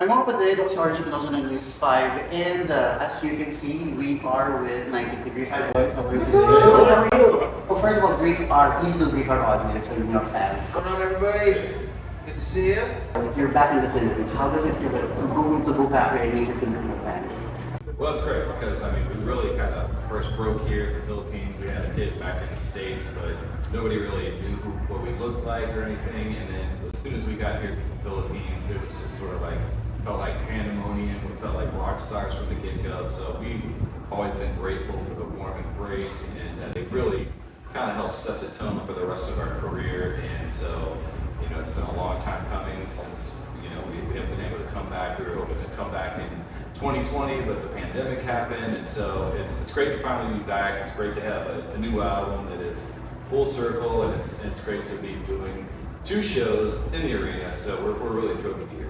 I'm mga kapatid, ako si Arjie Mendoza ng News 5, and as you can see, we are with 90 Degrees. Hi boys, how are you today? How are you? Well, first of all, please do greet our audience and your fans. What's going on, everybody? Good to see you. You're back in the Philippines. How does it feel to go back here and meet your Filipino fans? Well, it's great because, I mean, we really kind of first broke here in the Philippines. We had a hit back in the States, but nobody really knew what we looked like or anything. And then as soon as we got here to the Philippines, it was just sort of like, felt like pandemonium. We felt like rock stars from the get-go. So we've always been grateful for the warm embrace, and they really kind of helped set the tone for the rest of our career. And so, you know, it's been a long time coming since, you know, we haven't been able to come back. We were hoping to come back in 2020, but the pandemic happened, and so it's great to finally be back. It's great to have a new album that is full circle, and it's great to be doing 2 shows in the arena. So we're really thrilled to be here.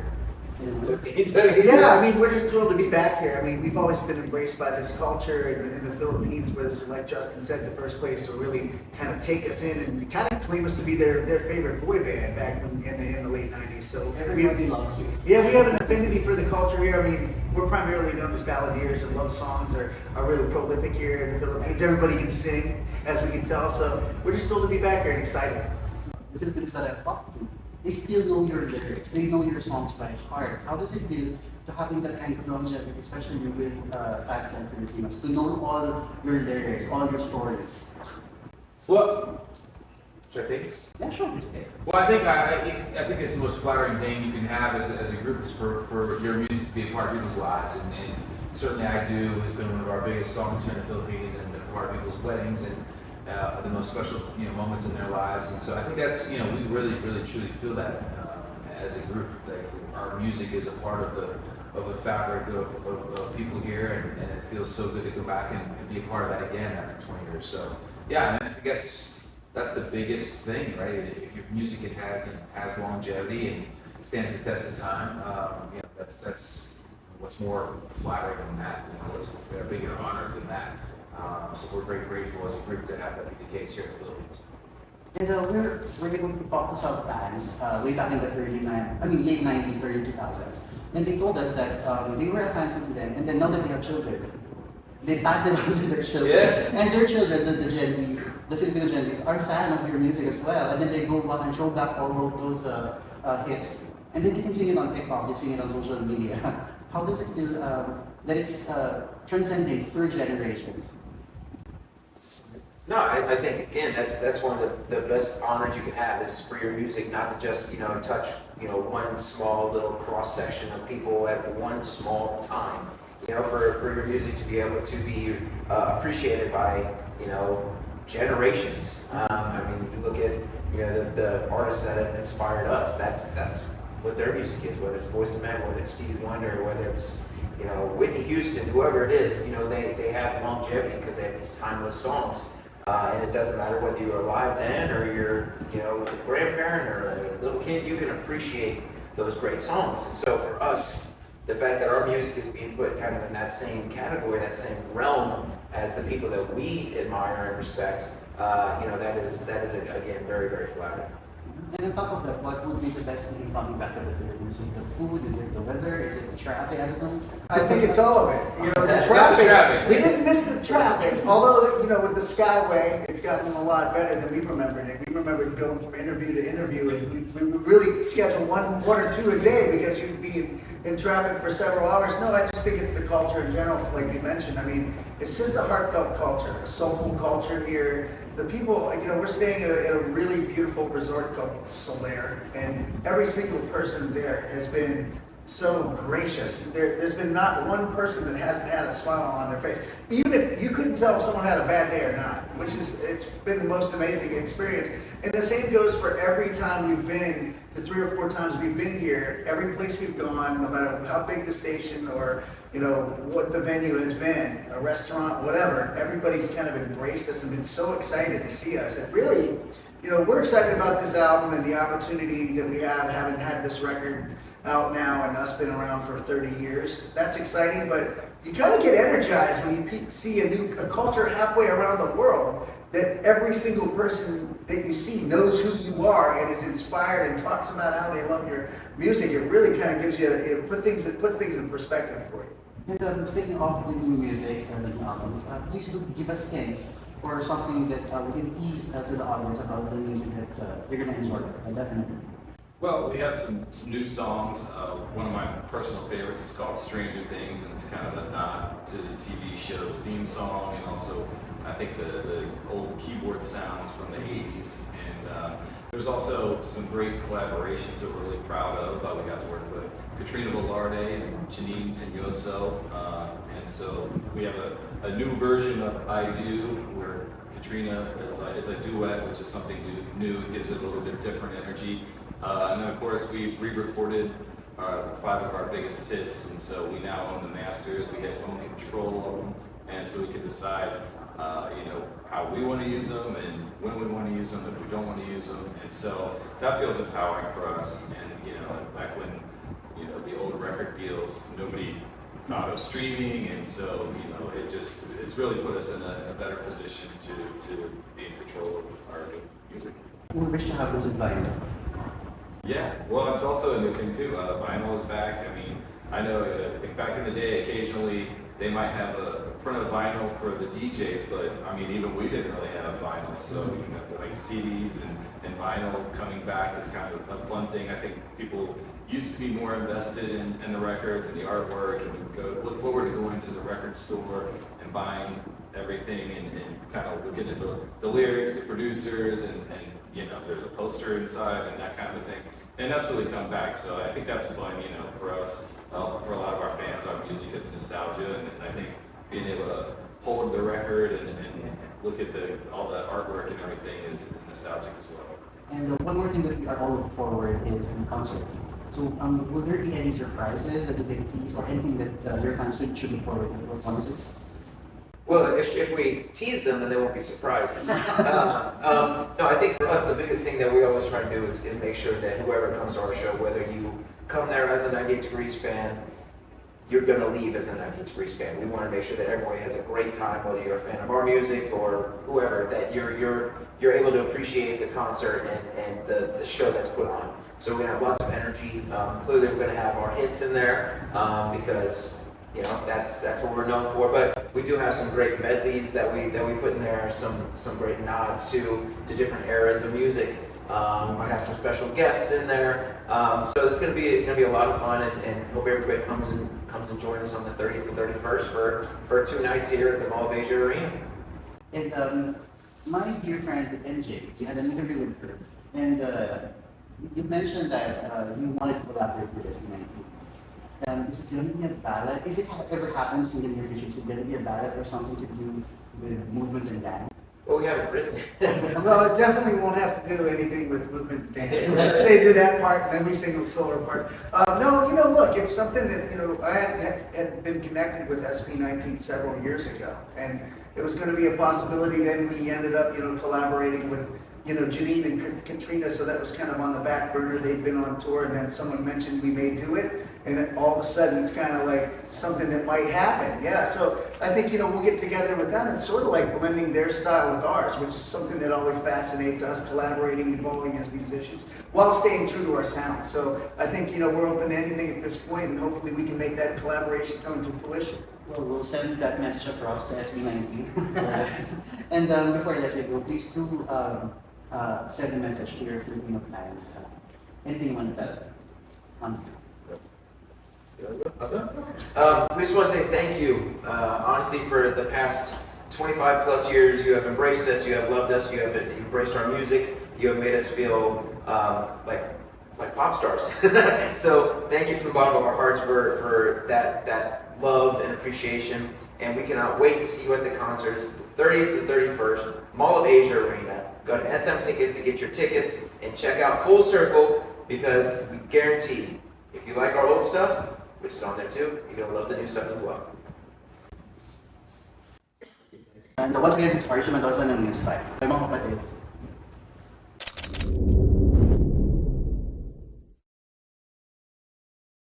Yeah, I mean, we're just thrilled to be back here. I mean, we've always been embraced by this culture, and the Philippines was, like Justin said, the first place to really kind of take us in and kind of claim us to be their favorite boy band back in the late 90s. So Everybody loves you. yeah, we have an affinity for the culture here. I mean, we're primarily known as balladeers, and love songs are really prolific here in the Philippines. Everybody can sing, as we can tell, so we're just thrilled to be back here and excited. The Filipinos that I've talked to, they still know your lyrics. They know your songs by heart. How does it feel to having that kind of longevity, especially with fans like Filipinos, to know all your lyrics, all your stories? Well, should I take this? Yeah, sure. It's okay. Well, I think it's the most flattering thing you can have as a group is for your music to be a part of people's lives, and certainly I Do has been one of our biggest songs here in the Philippines and a part of people's weddings and the most special moments in their lives, and so I think that's we really truly feel that as a group that our music is a part of the fabric of people here, and it feels so good to go back and be a part of that again after 20 years. So yeah, I think that's the biggest thing, right? If your music has longevity and stands the test of time, that's what's more flattering than that. What's a bigger honor than that. So we're very grateful as a group to have that be the case here in the Philippines. And we're going to talk to some fans way back in the late 90s, early 2000s. And they told us that they were a fan since then, and then now that they have children, they pass it on to their children. Yeah. And their children, the Gen Zs, the Filipino Gen Zs, are fan of your music as well. And then they go back and show back all those hits. And then they can sing it on TikTok, they sing it on social media. How does it feel that it's transcending through generations? No, I think again that's one of the best honors you can have is for your music not to just touch one small little cross section of people at one small time. For your music to be able to be appreciated by generations. I mean, you look at the artists that have inspired us. That's what their music is. Whether it's Boyz II Men, whether it's Stevie Wonder, whether it's Whitney Houston, whoever it is. They have longevity because they have these timeless songs. And it doesn't matter whether you're alive then or you're, a grandparent or a little kid, you can appreciate those great songs. And so for us, the fact that our music is being put kind of in that same category, that same realm as the people that we admire and respect, that is again very, very flattering. And on top of that, what would be the best thing coming back to the Philippines? Is it the food? Is it the weather? Is it the traffic? I don't know. I think it's all of it. The That's traffic. the traffic. We didn't miss the traffic, although with the Skyway, it's gotten a lot better than we remembered it. We remembered going from interview to interview, and we would really schedule one or 2 a day because you'd be in traffic for several hours. No, I just think it's the culture in general, like you mentioned. I mean, it's just a heartfelt culture, a soulful culture here. The people, we're staying at a really beautiful resort called Solaire, and every single person there has been so gracious. There's been not one person that hasn't had a smile on their face, even if you couldn't tell if someone had a bad day or not, it's been the most amazing experience. And the same goes for every time we've been, the 3 or 4 times we've been here, every place we've gone, no matter how big the station or what the venue has been, a restaurant, whatever, everybody's kind of embraced us and been so excited to see us. And really, we're excited about this album and the opportunity that we have, having had this record out now and us been around for 30 years. That's exciting, but you kind of get energized when you see a culture halfway around the world that every single person that you see knows who you are and is inspired and talks about how they love your music. It really kind of gives you, it puts things in perspective for you. And speaking of the new music and the new album, please do give us hints or something that we can tease to the audience about the music that you're going to enjoy. Definitely. Well, we have some new songs. One of my personal favorites is called Stranger Things, and it's kind of a nod to the TV show's theme song, and also I think the old keyboard sounds from the 80s. And there's also some great collaborations that we're really proud of. We got to work with Katrina Velarde and Janine Teñoso. And so we have a new version of I Do, where Katrina is a duet, which is something new. It gives it a little bit different energy. And then of course we re-recorded 5 of our biggest hits, and so we now own the masters. We own control of them, and so we can decide, how we want to use them and when we want to use them, if we don't want to use them. And so that feels empowering for us. And back when the old record deals, nobody thought of streaming, and so it's really put us in a better position to be in control of our music. We wish to have those in vinyl. Yeah, well, it's also a new thing too. Vinyl is back. I mean, I know back in the day, occasionally they might have a print of vinyl for the DJs, but I mean, even we didn't really have vinyl. So like CDs and vinyl coming back is kind of a fun thing. I think people used to be more invested in the records and the artwork, and would look forward to going to the record store and buying everything and kind of looking at the lyrics, the producers, and there's a poster inside and that kind of thing. And that's really come back. So I think that's fun, for us. For a lot of our fans, our music is nostalgia, and I think being able to hold the record and look at all the artwork and everything is nostalgic as well. And one more thing that we are all looking forward is in concert. So will there be any surprises that you can tease or anything that your fans should look forward to performances? Well, if we tease them, then they won't be surprises. No, I think for us, the biggest thing that we always try to do is make sure that whoever comes to our show, whether you come there as a 98 Degrees fan, you're going to leave as a 98 Degrees fan. We want to make sure that everybody has a great time, whether you're a fan of our music or whoever, that you're able to appreciate the concert and the show that's put on. So we're going to have lots of energy. Clearly, we're going to have our hits in there because that's what we're known for. But we do have some great medleys that we put in there, some great nods to different eras of music. We might have some special guests in there. So it's gonna be a lot of fun, and hope everybody comes and joins us on the 30th and 31st for 2 nights here at the Mall of Asia Arena. And my dear friend MJ, we had an interview with her, and you mentioned that you wanted to collaborate with SP19. Is it going to be a ballad? If it ever happens in the near future, is it going to be a ballad or something to do with movement and dance? Well, we haven't written it. Well, it definitely won't have to do anything with movement and dance. Unless they do that part, and then we sing the solo part. No, look, it's something that, I had been connected with SP19 several years ago. And it was going to be a possibility. Then we ended up, collaborating with, Janine and Katrina. So that was kind of on the back burner. They'd been on tour, and then someone mentioned we may do it. And then all of a sudden, it's kind of like something that might happen. Yeah, so I think, we'll get together with them. It's sort of like blending their style with ours, which is something that always fascinates us, collaborating, evolving as musicians, while staying true to our sound. So I think, we're open to anything at this point, and hopefully we can make that collaboration come to fruition. Well, we'll send that message across to SP19. And before I let you go, please do send a message to your Filipino fans. Anything you want to tell? We just want to say thank you, honestly, for the past 25 plus years. You have embraced us, you have loved us, you have embraced our music, you have made us feel like pop stars. So thank you from the bottom of our hearts for that love and appreciation. And we cannot wait to see you at the concerts, the 30th and 31st, Mall of Asia Arena. Go to SM Tickets to get your tickets and check out Full Circle, because we guarantee if you like our old stuff, which is on there too, you're going to love the new stuff as well. And once again, it's Arjie Mendoza ng News 5. May mga kapatid.